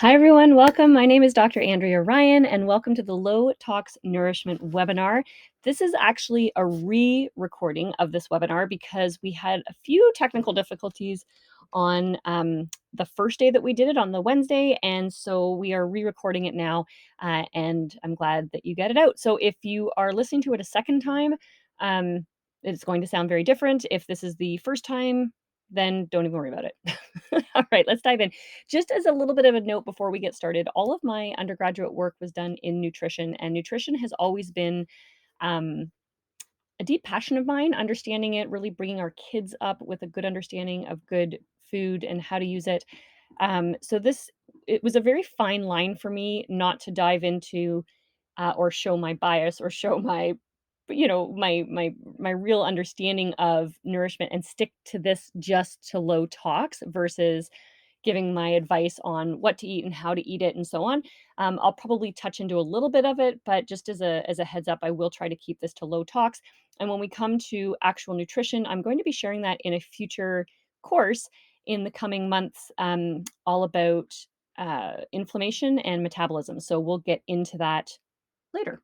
Hi, everyone. Welcome. My name is Dr. Andrea Ryan, and welcome to the Low Tox Nourishment webinar. This is actually a re-recording of this webinar because we had a few technical difficulties on the first day that we did it on the Wednesday, and so we are re-recording it now, and I'm glad that you get it out. So if you are listening to it a second time, um, it's going to sound very different. If this is the first time, then don't even worry about it. All right, let's dive in. Just as a little bit of a note before we get started, all of my undergraduate work was done in nutrition, and nutrition has always been um, a deep passion of mine, understanding it, really bringing our kids up with a good understanding of good food and how to use it. It was a very fine line for me not to dive into or show my bias or show my my real understanding of nourishment and stick to this just to low tox versus giving my advice on what to eat and how to eat it and so on. I'll probably touch into a little bit of it, but just as a heads up, I will try to keep this to low tox. And when we come to actual nutrition, I'm going to be sharing that in a future course in the coming months, all about inflammation and metabolism. So we'll get into that later.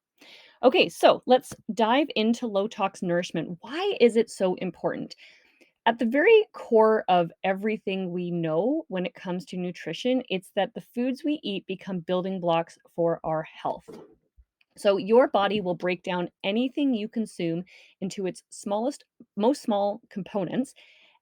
Okay, so let's dive into low tox nourishment. Why is it so important? At the very core of everything we know when it comes to nutrition, it's that the foods we eat become building blocks for our health. So, your body will break down anything you consume into its smallest, most small components,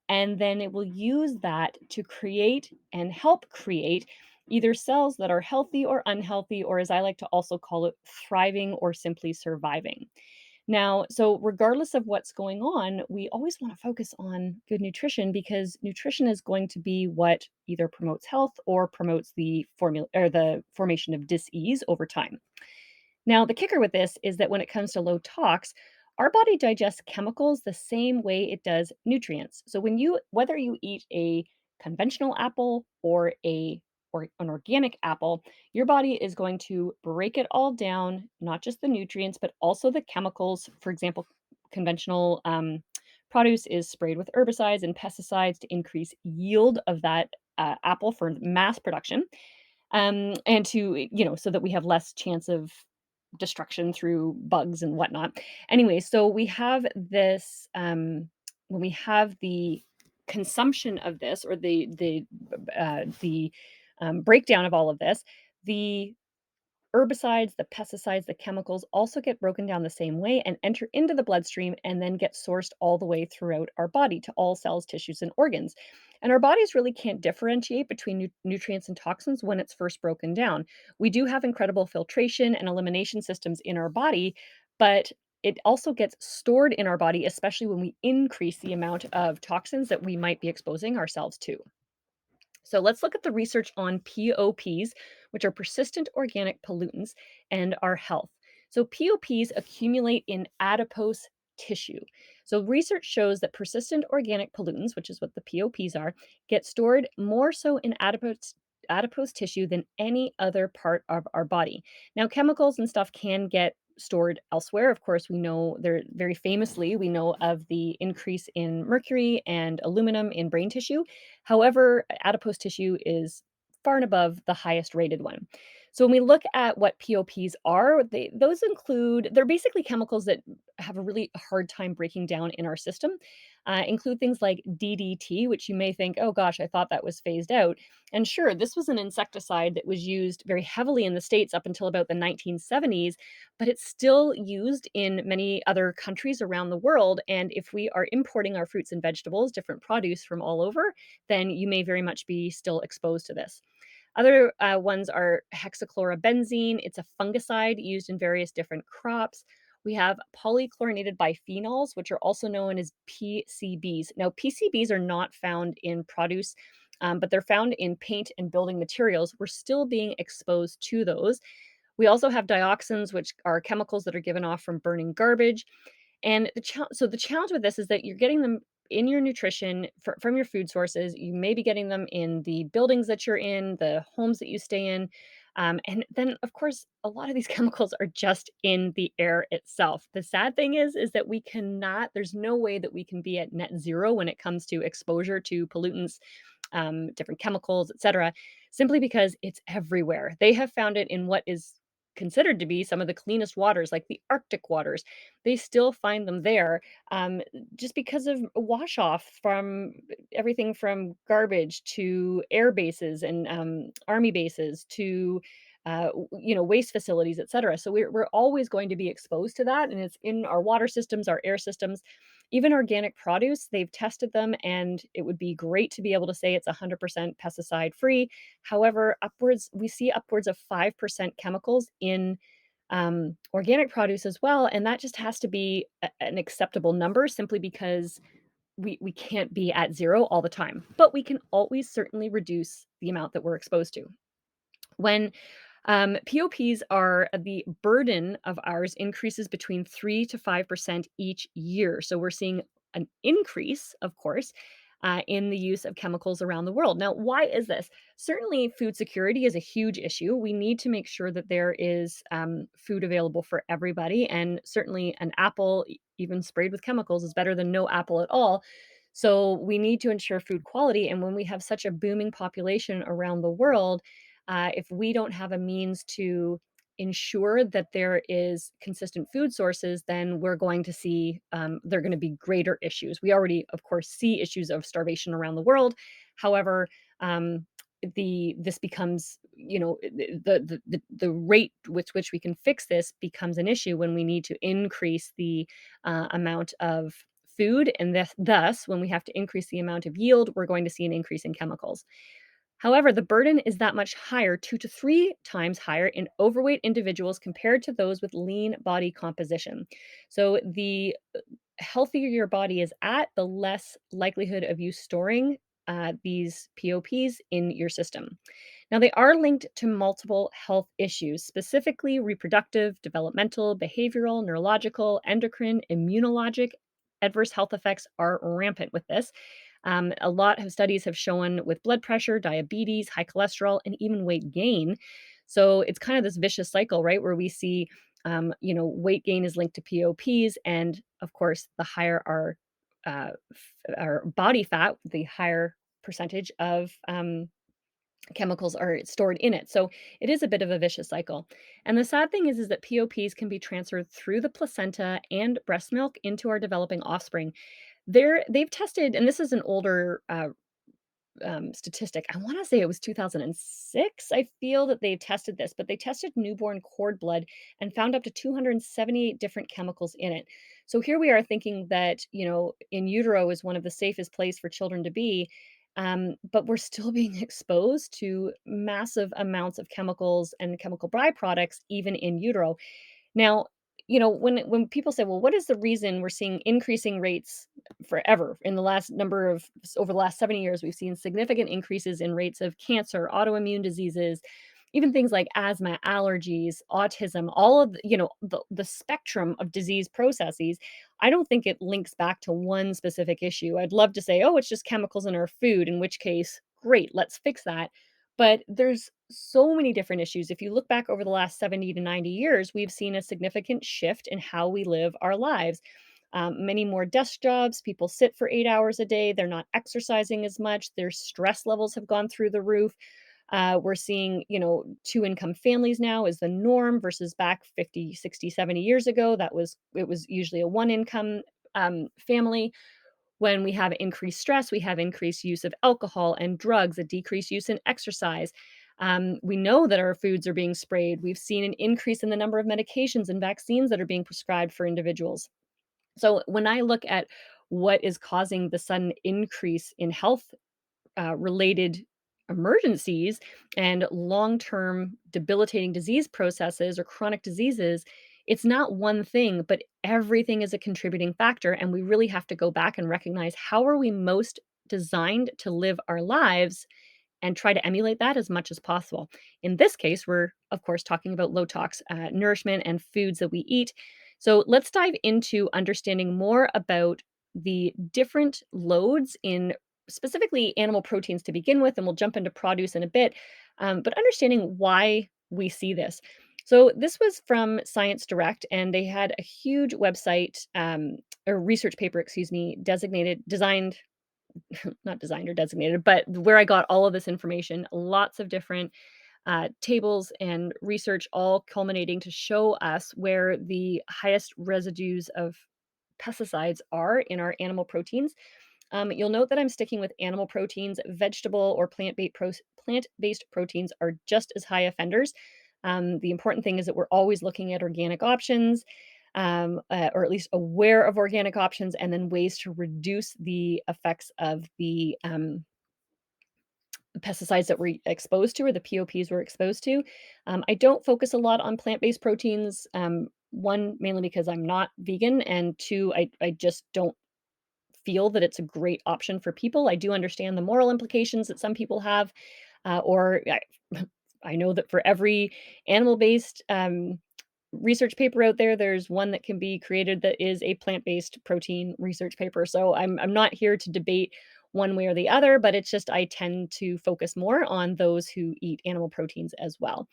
and then it will use that to create and help create either cells that are healthy or unhealthy, or as I like to also call it, thriving or simply surviving. Now, so regardless of what's going on, we always want to focus on good nutrition because nutrition is going to be what either promotes health or promotes the formula or the formation of dis-ease over time. Now, the kicker with this is that when it comes to low tox, our body digests chemicals the same way it does nutrients. So whether you eat a conventional apple or an organic apple, your body is going to break it all down, not just the nutrients, but also the chemicals. For example, conventional produce is sprayed with herbicides and pesticides to increase yield of that apple for mass production, and so that we have less chance of destruction through bugs and whatnot. Anyway, so we have this when we have the consumption of this or the breakdown of all of this, the herbicides, the pesticides, the chemicals also get broken down the same way and enter into the bloodstream and then get sourced all the way throughout our body to all cells, tissues, and organs. And our bodies really can't differentiate between nutrients and toxins when it's first broken down. We do have incredible filtration and elimination systems in our body, but it also gets stored in our body, especially when we increase the amount of toxins that we might be exposing ourselves to. So let's look at the research on POPs, which are persistent organic pollutants, and our health. So POPs accumulate in adipose tissue. So research shows that persistent organic pollutants, which is what the POPs are, get stored more so in adipose tissue than any other part of our body. Now, chemicals and stuff can get stored elsewhere. Of course, we know they're very famously, we know of the increase in mercury and aluminum in brain tissue. However, adipose tissue is far and above the highest rated one. So when we look at what POPs are, they're basically chemicals that have a really hard time breaking down in our system. Include things like DDT, which you may think, oh gosh, I thought that was phased out. And sure, this was an insecticide that was used very heavily in the States up until about the 1970s, but it's still used in many other countries around the world. And if we are importing our fruits and vegetables, different produce from all over, then you may very much be still exposed to this. Other ones are hexachlorobenzene. It's a fungicide used in various different crops. We have polychlorinated biphenyls, which are also known as PCBs. Now, PCBs are not found in produce, but they're found in paint and building materials. We're still being exposed to those. We also have dioxins, which are chemicals that are given off from burning garbage. And the challenge with this is that you're getting them in your nutrition from your food sources. You may be getting them in the buildings that you're in, the homes that you stay in. And then, of course, a lot of these chemicals are just in the air itself. The sad thing is that there's no way that we can be at net zero when it comes to exposure to pollutants, different chemicals, etc. simply because it's everywhere. They have found it in what is considered to be some of the cleanest waters, like the Arctic waters. They still find them there, um, just because of wash off from everything from garbage to air bases and army bases to waste facilities, et cetera. So we're always going to be exposed to that, and it's in our water systems, our air systems, even organic produce. They've tested them, and it would be great to be able to say it's 100% pesticide free. However, upwards we see upwards of 5% chemicals in organic produce as well, and that just has to be an acceptable number simply because we can't be at zero all the time, but we can always certainly reduce the amount that we're exposed to. When POPs are the burden of ours increases between 3 to 5% each year. So we're seeing an increase, of course, in the use of chemicals around the world. Now, why is this? Certainly, food security is a huge issue. We need to make sure that there is food available for everybody. And certainly, an apple, even sprayed with chemicals, is better than no apple at all. So we need to ensure food quality. And when we have such a booming population around the world, if we don't have a means to ensure that there is consistent food sources, then we're going to see there are going to be greater issues. We already, of course, see issues of starvation around the world. However, the this becomes, the rate with which we can fix this becomes an issue when we need to increase the amount of food, and thus when we have to increase the amount of yield, we're going to see an increase in chemicals. However, the burden is that much higher, 2 to 3 times higher in overweight individuals compared to those with lean body composition. So, the healthier your body is at, the less likelihood of you storing these POPs in your system. Now, they are linked to multiple health issues, specifically reproductive, developmental, behavioral, neurological, endocrine, immunologic. Adverse health effects are rampant with this. A lot of studies have shown with blood pressure, diabetes, high cholesterol, and even weight gain. So it's kind of this vicious cycle, right? Where we see, weight gain is linked to POPs, and of course, the higher our body fat, the higher percentage of chemicals are stored in it. So it is a bit of a vicious cycle. And the sad thing is that POPs can be transferred through the placenta and breast milk into our developing offspring. They've tested, and this is an older statistic. I want to say it was 2006. I feel that they tested this, but they tested newborn cord blood and found up to 278 different chemicals in it. So here we are thinking that, in utero is one of the safest place for children to be. But we're still being exposed to massive amounts of chemicals and chemical byproducts, even in utero. Now, when people say, "Well, what is the reason we're seeing increasing rates forever?" In the last number of over the last 70 years, we've seen significant increases in rates of cancer, autoimmune diseases, even things like asthma, allergies, autism, all of the spectrum of disease processes. I don't think it links back to one specific issue. I'd love to say, "Oh, it's just chemicals in our food," in which case, great, let's fix that. But there's so many different issues. If you look back over the last 70 to 90 years, we've seen a significant shift in how we live our lives. Many more desk jobs, people sit for 8 hours a day, they're not exercising as much, their stress levels have gone through the roof. We're seeing, two income families now is the norm versus back 50, 60, 70 years ago. It was usually a one income family. When we have increased stress, we have increased use of alcohol and drugs, a decreased use in exercise. We know that our foods are being sprayed. We've seen an increase in the number of medications and vaccines that are being prescribed for individuals. So when I look at what is causing the sudden increase in health related emergencies and long term debilitating disease processes or chronic diseases, it's not one thing, but everything is a contributing factor. And we really have to go back and recognize how are we most designed to live our lives and try to emulate that as much as possible. In this case, we're, of course, talking about low tox nourishment and foods that we eat. So let's dive into understanding more about the different loads in specifically animal proteins to begin with, and we'll jump into produce in a bit, but understanding why we see this. So this was from Science Direct, and they had a huge website, or research paper, excuse me, designed not designed or designated, but where I got all of this information, lots of different tables and research all culminating to show us where the highest residues of pesticides are in our animal proteins. You'll note that I'm sticking with animal proteins. Vegetable or plant-based proteins are just as high offenders. The important thing is that we're always looking at organic options, or at least aware of organic options, and then ways to reduce the effects of the pesticides that we're exposed to or the POPs we're exposed to. I don't focus a lot on plant-based proteins. One, mainly because I'm not vegan, and two, I just don't feel that it's a great option for people. I do understand the moral implications that some people have, or I know that for every animal-based research paper out there, there's one that can be created that is a plant-based protein research paper. So I'm not here to debate one way or the other, but it's just I tend to focus more on those who eat animal proteins as well.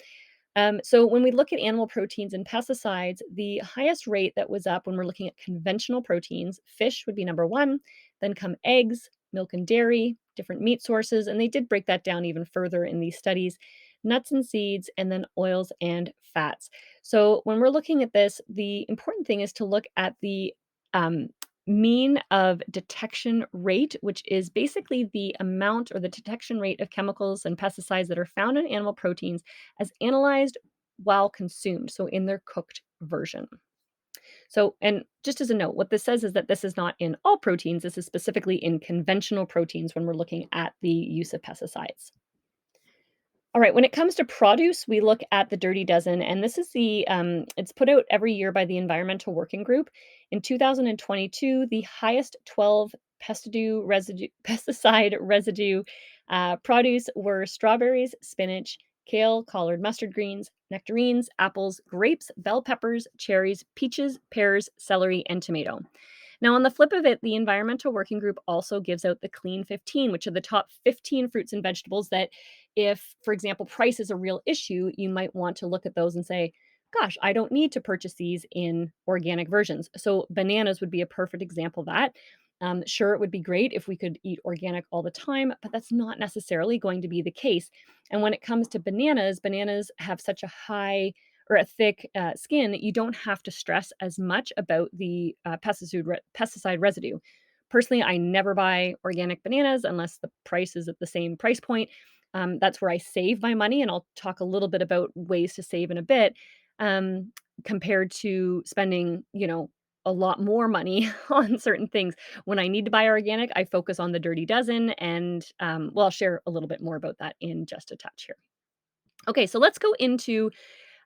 So when we look at animal proteins and pesticides, the highest rate that was up when we're looking at conventional proteins, fish would be number one, then come eggs, milk and dairy, different meat sources, and they did break that down even further in these studies, nuts and seeds, and then oils and fats. So when we're looking at this, the important thing is to look at the um, mean of detection rate, which is basically the amount or the detection rate of chemicals and pesticides that are found in animal proteins as analyzed while consumed, so in their cooked version. So, and just as a note, what this says is that this is not in all proteins, this is specifically in conventional proteins when we're looking at the use of pesticides. All right, when it comes to produce, we look at the Dirty Dozen, and this is it's put out every year by the Environmental Working Group. In 2022, the highest 12 pesticide residue produce were strawberries, spinach, kale, collard mustard greens, nectarines, apples, grapes, bell peppers, cherries, peaches, pears, celery, and tomato. Now, on the flip of it, the Environmental Working Group also gives out the Clean 15, which are the top 15 fruits and vegetables that, if, for example, price is a real issue, you might want to look at those and say, gosh, I don't need to purchase these in organic versions. So, bananas would be a perfect example of that. Sure, it would be great if we could eat organic all the time, but that's not necessarily going to be the case. And when it comes to bananas, bananas have such a high or a thick skin, you don't have to stress as much about the pesticide residue. Personally, I never buy organic bananas unless the price is at the same price point. That's where I save my money, and I'll talk a little bit about ways to save in a bit, um, compared to spending, a lot more money on certain things. When I need to buy organic, I focus on the Dirty Dozen, and well, I'll share a little bit more about that in just a touch here. Okay, so let's go into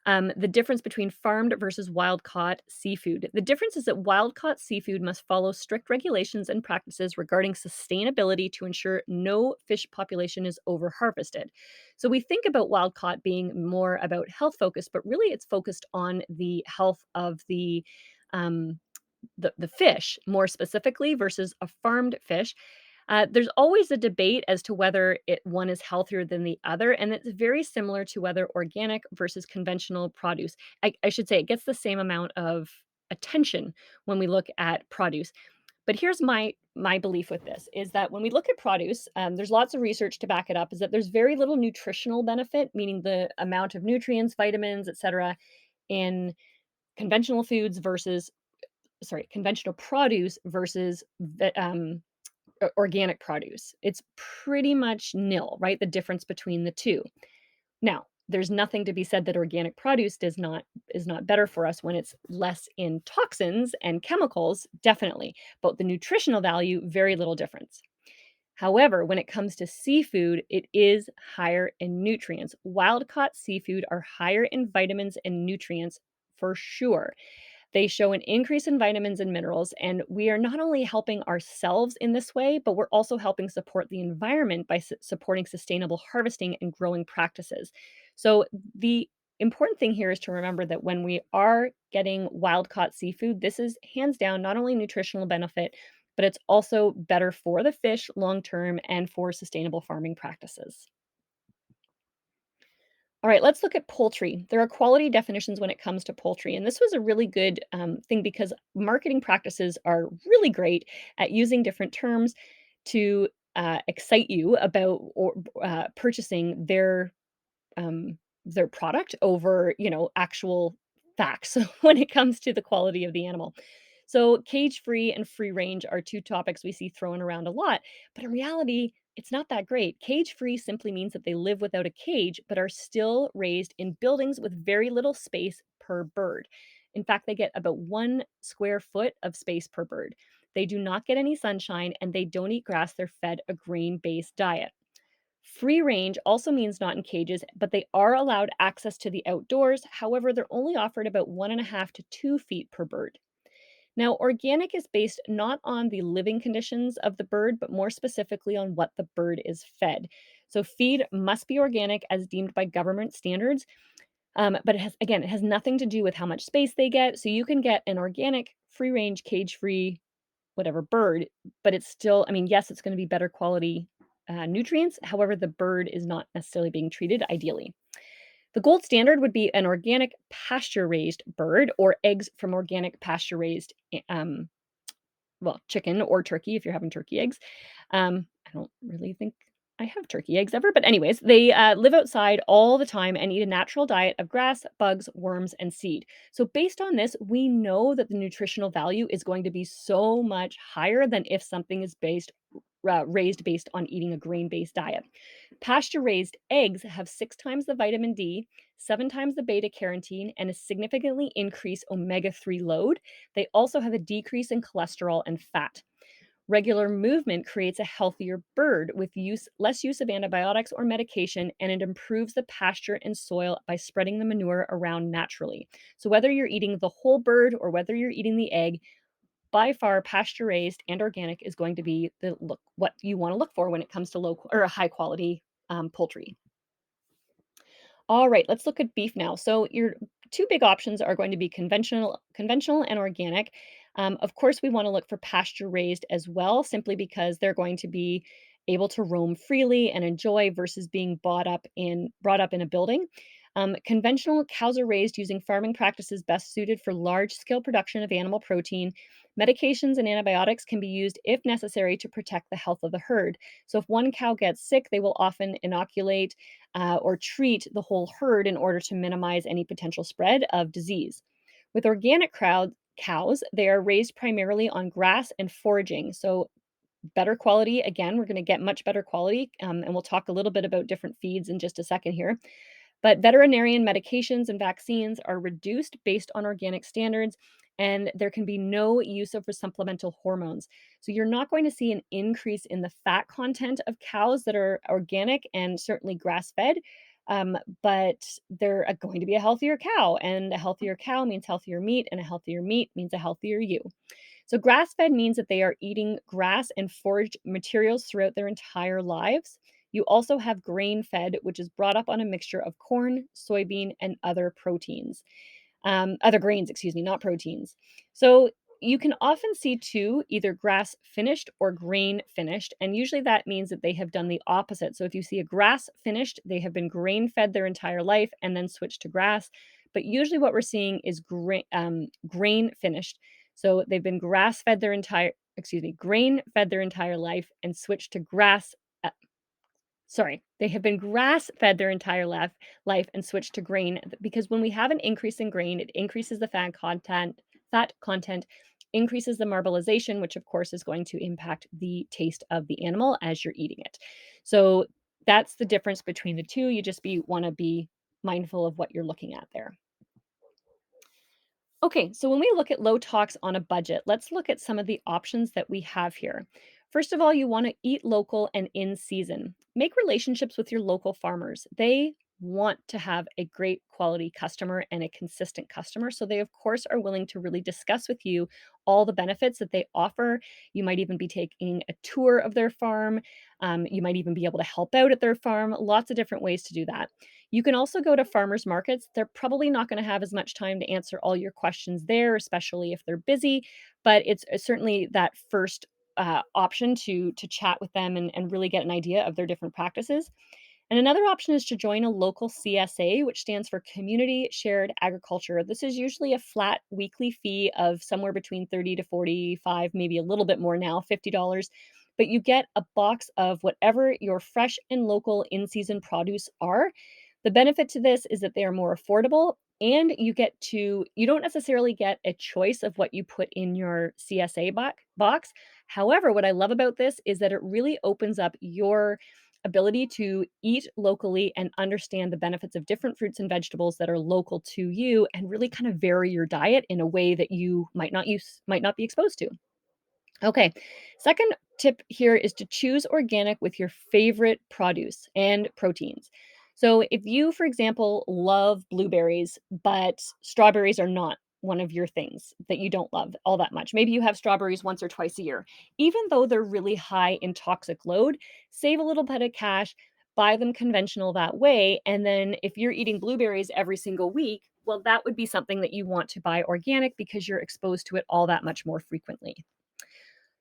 the difference between farmed versus wild caught seafood. The difference is that wild caught seafood must follow strict regulations and practices regarding sustainability to ensure no fish population is over harvested. So we think about wild caught being more about health focused, but really it's focused on the health of um, the fish more specifically versus a farmed fish. There's always a debate as to whether one is healthier than the other, and it's very similar to whether organic versus conventional produce. I should say it gets the same amount of attention when we look at produce. But here's my belief with this is that when we look at produce, there's lots of research to back it up. Is that there's very little nutritional benefit, meaning the amount of nutrients, vitamins, etc., in conventional foods versus conventional produce versus organic produce. It's pretty much nil, right? The difference between the two. Now, there's nothing to be said that organic produce is not better for us when it's less in toxins and chemicals, definitely. But the nutritional value, very little difference. However, when it comes to seafood, it is higher in nutrients. Wild caught seafood are higher in vitamins and nutrients for sure. They show an increase in vitamins and minerals, and we are not only helping ourselves in this way, but we're also helping support the environment by supporting sustainable harvesting and growing practices. So, the important thing here is to remember that when we are getting wild caught seafood, this is hands down not only nutritional benefit, but it's also better for the fish long term and for sustainable farming practices. All right, let's look at poultry. There are quality definitions when it comes to poultry. And this was a really good thing because marketing practices are really great at using different terms to excite you about or purchasing um, their product over, actual facts when it comes to the quality of the animal. So, cage free and free range are two topics we see thrown around a lot, but in reality, it's not that great. Cage free simply means that they live without a cage, but are still raised in buildings with very little space per bird. In fact, they get about 1 square foot of space per bird. They do not get any sunshine and they don't eat grass. They're fed a grain based diet. Free range also means not in cages, but they are allowed access to the outdoors. However, they're only offered about 1.5 to 2 feet per bird. Now, organic is based not on the living conditions of the bird, but more specifically on what the bird is fed. So, feed must be organic as deemed by government standards. But it has nothing to do with how much space they get. So, you can get an organic, free range, cage free, whatever bird, but it's still, I mean, yes, it's going to be better quality nutrients. However, the bird is not necessarily being treated ideally. The gold standard would be an organic pasture raised bird or eggs from organic pasture raised chicken or turkey if you're having turkey eggs. I don't really think I have turkey eggs ever, but anyways, they live outside all the time and eat a natural diet of grass, bugs, worms, and seed. So, based on this, we know that the nutritional value is going to be so much higher than if something is raised based on eating a grain based diet. Pasture raised eggs have 6 times the vitamin D, 7 times the beta carotene, and a significantly increased omega 3 load. They also have a decrease in cholesterol and fat. Regular movement creates a healthier bird with less use of antibiotics or medication, and it improves the pasture and soil by spreading the manure around naturally. So whether you're eating the whole bird or whether you're eating the egg, by far pasture raised and organic is going to be what you want to look for when it comes to low or high quality poultry. All right, let's look at beef now. So your two big options are going to be conventional and organic. Of course, we want to look for pasture raised as well, simply because they're going to be able to roam freely and enjoy versus being brought up in a building. Conventional cows are raised using farming practices best suited for large scale production of animal protein. Medications and antibiotics can be used if necessary to protect the health of the herd. So, if one cow gets sick, they will often inoculate or treat the whole herd in order to minimize any potential spread of disease. With organic cows, they are raised primarily on grass and foraging. So, better quality. Again, we're going to get much better quality. And we'll talk a little bit about different feeds in just a second here. But veterinarian medications and vaccines are reduced based on organic standards, and there can be no use of supplemental hormones. So you're not going to see an increase in the fat content of cows that are organic and certainly grass fed. But they're going to be a healthier cow, and a healthier cow means healthier meat, and a healthier meat means a healthier you. So, grass fed means that they are eating grass and forage materials throughout their entire lives. You also have grain fed, which is brought up on a mixture of corn, soybean, and other grains, excuse me, not proteins. So, you can often see two, either grass finished or grain finished. And usually that means that they have done the opposite. So if you see a grass finished, they have been grain fed their entire life and then switched to grass. But usually what we're seeing is grain finished. So they've been grain fed their entire life and switched to grass. They have been grass fed their entire life and switched to grain because when we have an increase in grain, it increases the fat content, increases the marbleization, which of course is going to impact the taste of the animal as you're eating it. So that's the difference between the two. You just want to be mindful of what you're looking at there. Okay, so when we look at low tox on a budget, let's look at some of the options that we have here. First of all, you want to eat local and in season. Make relationships with your local farmers. They want to have a great quality customer and a consistent customer. So they, of course, are willing to really discuss with you all the benefits that they offer. You might even be taking a tour of their farm. You might even be able to help out at their farm. Lots of different ways to do that. You can also go to farmers markets. They're probably not going to have as much time to answer all your questions there, especially if they're busy, but it's certainly that first option to chat with them and really get an idea of their different practices. And another option is to join a local CSA, which stands for Community Shared Agriculture. This is usually a flat weekly fee of somewhere between 30 to 45, maybe a little bit more now, $50 but you get a box of whatever your fresh and local in-season produce are. The benefit to this is that they are more affordable, and you don't necessarily get a choice of what you put in your CSA box. However, what I love about this is that it really opens up your ability to eat locally and understand the benefits of different fruits and vegetables that are local to you, and really kind of vary your diet in a way that you might not be exposed to. Okay. Second tip here is to choose organic with your favorite produce and proteins. So, if you, for example, love blueberries, but strawberries are not one of your things that you don't love all that much, maybe you have strawberries once or twice a year, even though they're really high in toxic load, save a little bit of cash, buy them conventional that way. And then, if you're eating blueberries every single week, well, that would be something that you want to buy organic because you're exposed to it all that much more frequently.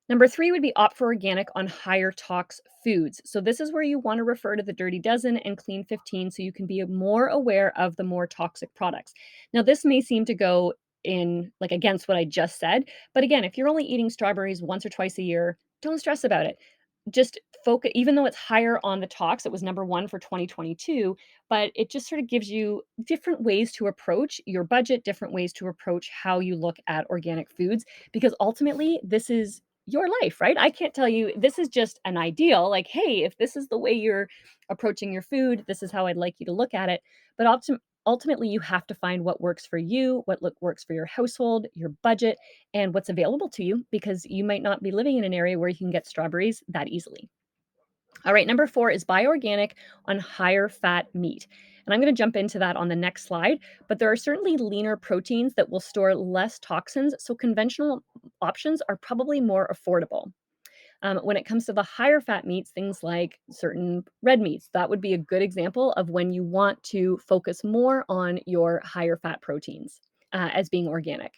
Number 3 would be opt for organic on higher tox foods. So this is where you want to refer to the Dirty Dozen and Clean 15 so you can be more aware of the more toxic products. Now, this may seem to go in like against what I just said, but again, if you're only eating strawberries once or twice a year, don't stress about it. Just focus, even though it's higher on the tox, it was number 1 for 2022, but it just sort of gives you different ways to approach your budget, different ways to approach how you look at organic foods, because ultimately this is your life, right? I can't tell you, this is just an ideal, like, hey, if this is the way you're approaching your food, this is how I'd like you to look at it. But ultimately, you have to find what works for you, works for your household, your budget, and what's available to you, because you might not be living in an area where you can get strawberries that easily. All right, number 4 is buy organic on higher fat meat. And I'm going to jump into that on the next slide, but there are certainly leaner proteins that will store less toxins, so conventional options are probably more affordable. When it comes to the higher fat meats, things like certain red meats, that would be a good example of when you want to focus more on your higher fat proteins as being organic.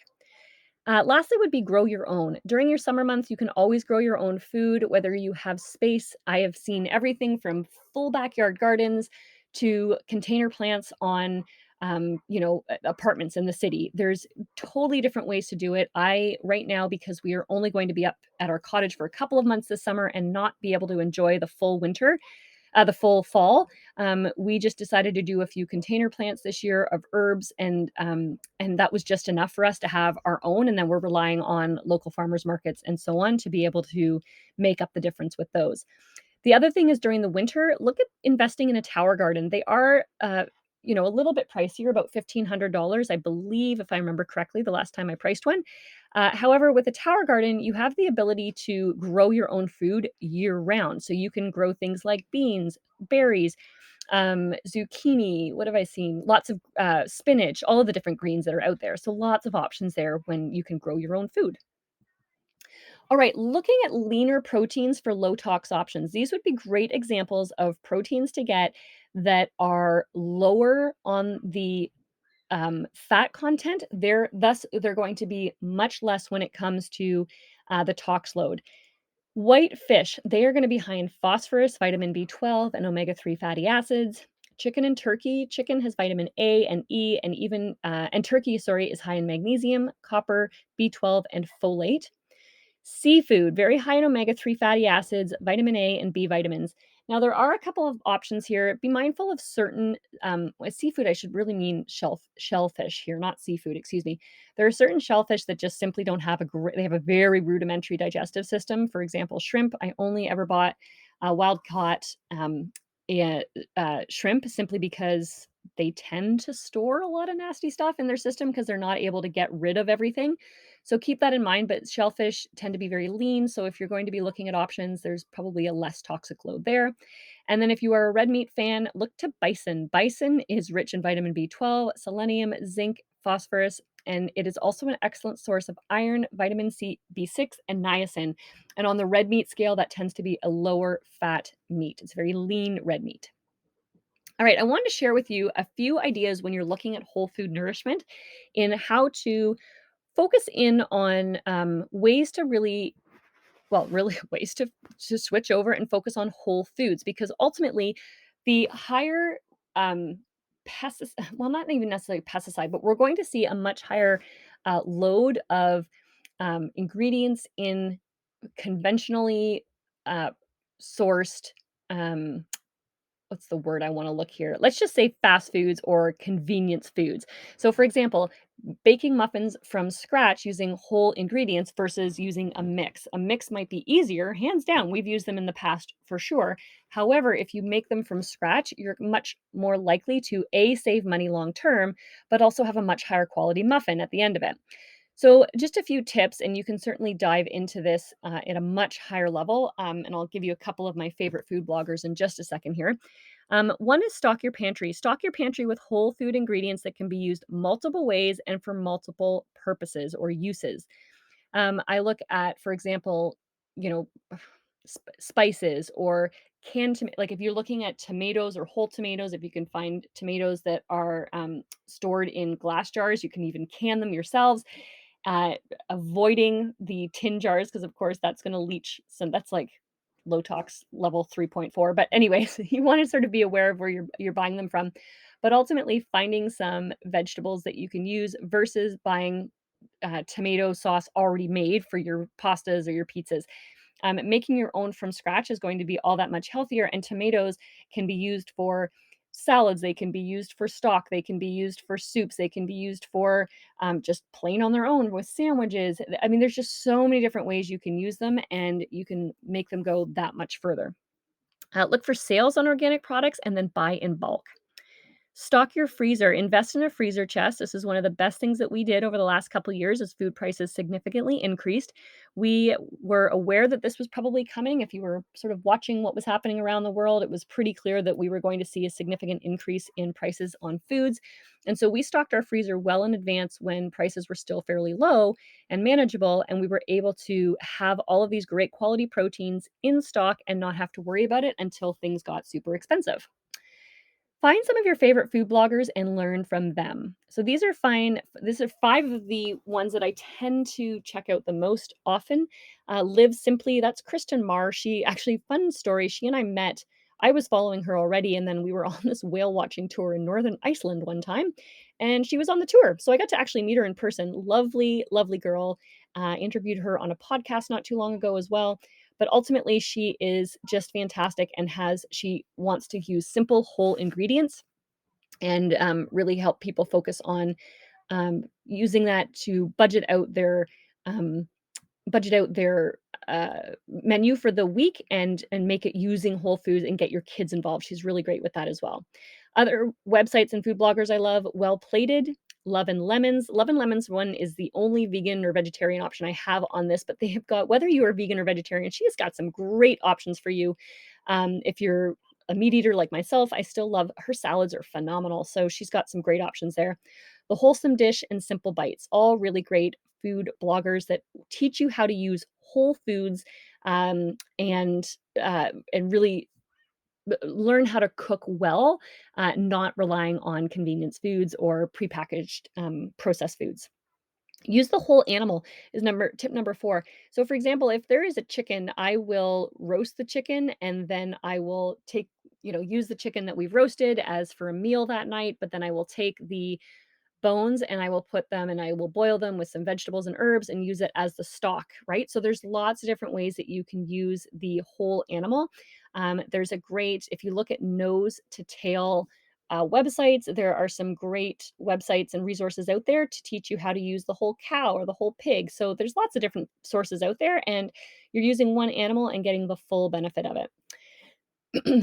Lastly, would be grow your own. During your summer months, you can always grow your own food, whether you have space. I have seen everything from full backyard gardens to container plants on, apartments in the city. There's totally different ways to do it. Right now, because we are only going to be up at our cottage for a couple of months this summer and not be able to enjoy the full fall. We just decided to do a few container plants this year of herbs, and that was just enough for us to have our own. And then we're relying on local farmers markets and so on to be able to make up the difference with those. The other thing is during the winter, look at investing in a tower garden. They are, a little bit pricier, about $1,500, I believe, if I remember correctly, the last time I priced one. However, with a tower garden, you have the ability to grow your own food year round. So you can grow things like beans, berries, zucchini. What have I seen? Lots of spinach, all of the different greens that are out there. So lots of options there when you can grow your own food. All right, looking at leaner proteins for low tox options. These would be great examples of proteins to get that are lower on the fat content. They're going to be much less when it comes to the tox load. White fish, they are going to be high in phosphorus, vitamin B12, and omega-3 fatty acids. Chicken and turkey. Chicken has vitamin A and E, and turkey, sorry, is high in magnesium, copper, B12, and folate. Seafood, very high in omega-3 fatty acids, vitamin A, and B vitamins. Now, there are a couple of options here. Be mindful of certain with seafood. I should really mean shellfish here, not seafood. Excuse me. There are certain shellfish that just simply don't have they have a very rudimentary digestive system. For example, shrimp. I only ever bought wild caught eh, shrimp simply because they tend to store a lot of nasty stuff in their system because they're not able to get rid of everything. So keep that in mind, but shellfish tend to be very lean, so if you're going to be looking at options, there's probably a less toxic load there. And then if you are a red meat fan, look to bison. Bison is rich in vitamin B12, selenium, zinc, phosphorus, and it is also an excellent source of iron, vitamin C, B6, and niacin. And on the red meat scale, that tends to be a lower fat meat. It's very lean red meat. All right, I wanted to share with you a few ideas when you're looking at whole food nourishment in how to focus in on ways to really ways to switch over and focus on whole foods, because ultimately the higher pesticide, well, not even necessarily pesticide, but we're going to see a much higher load of ingredients in conventionally uh, sourced, um, what's the word I wanna look here? Let's just say fast foods or convenience foods. So, for example, baking muffins from scratch using whole ingredients versus using a mix. A mix might be easier, hands down. We've used them in the past for sure. However, if you make them from scratch, you're much more likely to A, save money long term, but also have a much higher quality muffin at the end of it. So, just a few tips, and you can certainly dive into this at a much higher level. And I'll give you a couple of my favorite food bloggers in just a second here. One is stock your pantry. Stock your pantry with whole food ingredients that can be used multiple ways and for multiple purposes or uses. I look at, for example, you know, spices or like if you're looking at tomatoes or whole tomatoes, if you can find tomatoes that are stored in glass jars, you can even can them yourselves, uh, avoiding the tin jars because, of course, that's going to leach some. That's like low tox level 3.4. But anyways, you want to sort of be aware of where you're buying them from, but ultimately finding some vegetables that you can use versus buying tomato sauce already made for your pastas or your pizzas. Making your own from scratch is going to be all that much healthier. And tomatoes can be used for salads, they can be used for stock, they can be used for soups, they can be used for just plain on their own with sandwiches. I mean, there's just so many different ways you can use them, and you can make them go that much further. Look for sales on organic products and then buy in bulk. Stock your freezer. Invest in a freezer chest. This is one of the best things that we did over the last couple of years as food prices significantly increased. We were aware that this was probably coming. If you were sort of watching what was happening around the world, it was pretty clear that we were going to see a significant increase in prices on foods. And so we stocked our freezer well in advance when prices were still fairly low and manageable. And we were able to have all of these great quality proteins in stock and not have to worry about it until things got super expensive. Find some of your favorite food bloggers and learn from them. So these are fine. These are five of the ones that I tend to check out the most often. Live Simply, that's Kristen Marr. She actually, fun story, she and I met. I was following her already, and then we were on this whale watching tour in Northern Iceland one time, and she was on the tour. So I got to actually meet her in person. Lovely, lovely girl. Interviewed her on a podcast not too long ago as well, but ultimately she is just fantastic and she wants to use simple whole ingredients and really help people focus on using that to um, budget out their menu for the week and make it using whole foods and get your kids involved. She's really great with that as well. Other websites and food bloggers I love: Well Plated, Love and Lemons. Love and Lemons one is the only vegan or vegetarian option I have on this, but they have got, whether you are vegan or vegetarian, she has got some great options for you. If you're a meat eater like myself, I still love her salads are phenomenal. So she's got some great options there. The Wholesome Dish and Simple Bites, all really great food bloggers that teach you how to use whole foods and really learn how to cook well, not relying on convenience foods or prepackaged processed foods. Use the whole animal is tip number 4. So, for example, if there is a chicken, I will roast the chicken and then I will use the chicken that we've roasted as for a meal that night. But then I will take the bones and I will put them and I will boil them with some vegetables and herbs and use it as the stock, right? So there's lots of different ways that you can use the whole animal. There's a great, if you look at nose to tail websites, there are some great websites and resources out there to teach you how to use the whole cow or the whole pig. So there's lots of different sources out there, and you're using one animal and getting the full benefit of it.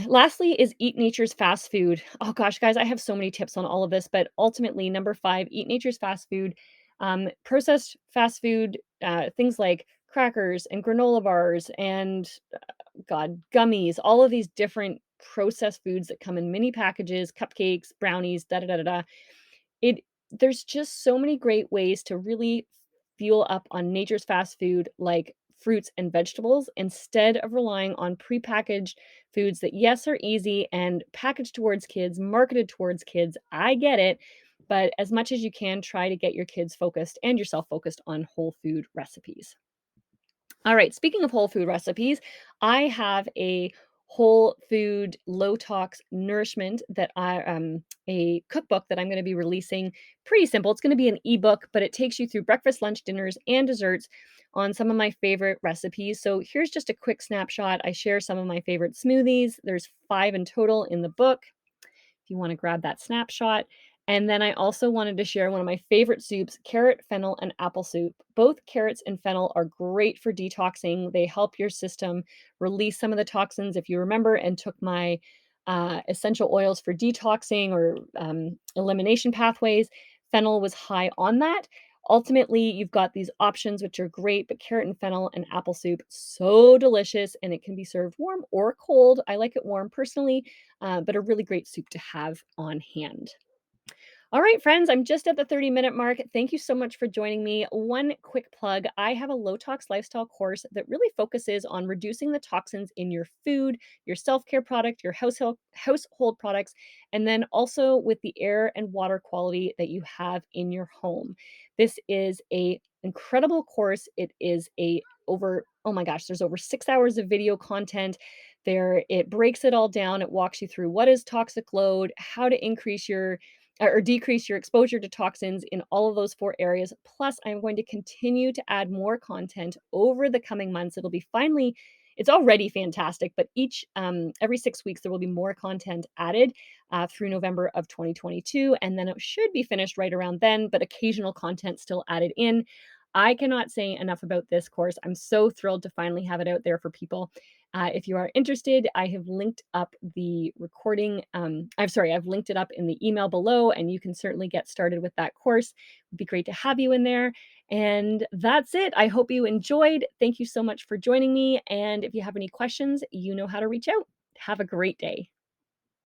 Lastly is Eat Nature's fast food. Oh gosh, guys, I have so many tips on all of this, but ultimately, number 5, Eat Nature's fast food. Processed fast food, things like crackers and granola bars and gummies, all of these different processed foods that come in mini packages, cupcakes, brownies, da da da da da. It There's just so many great ways to really fuel up on nature's fast food, like fruits and vegetables, instead of relying on prepackaged foods that, yes, are easy and packaged towards kids, marketed towards kids. I get it. But as much as you can, try to get your kids focused and yourself focused on whole food recipes. All right, speaking of whole food recipes, I have a whole food, low tox nourishment that a cookbook that I'm going to be releasing. Pretty simple. It's going to be an ebook, but it takes you through breakfast, lunch, dinners, and desserts on some of my favorite recipes. So here's just a quick snapshot. I share some of my favorite smoothies. There's 5 in total in the book, if you want to grab that snapshot. And then I also wanted to share one of my favorite soups, carrot, fennel, and apple soup. Both carrots and fennel are great for detoxing. They help your system release some of the toxins. If you remember and took my essential oils for detoxing or elimination pathways, fennel was high on that. Ultimately, you've got these options which are great, but carrot and fennel and apple soup, so delicious, and it can be served warm or cold. I like it warm personally, but a really great soup to have on hand. All right, friends, I'm just at the 30-minute mark. Thank you so much for joining me. One quick plug, I have a low tox lifestyle course that really focuses on reducing the toxins in your food, your self-care product, your household products, and then also with the air and water quality that you have in your home. This is a incredible course. It is a over, oh my gosh, there's over 6 hours of video content there. It breaks it all down. It walks you through what is toxic load, how to increase your or decrease your exposure to toxins in all of those 4 areas. Plus, I'm going to continue to add more content over the coming months. It's already fantastic, but every 6 weeks, there will be more content added through November of 2022. And then it should be finished right around then, but occasional content still added in. I cannot say enough about this course. I'm so thrilled to finally have it out there for people. If you are interested, I have linked up the recording. I've linked it up in the email below, and you can certainly get started with that course. It'd be great to have you in there. And that's it. I hope you enjoyed. Thank you so much for joining me. And if you have any questions, you know how to reach out. Have a great day.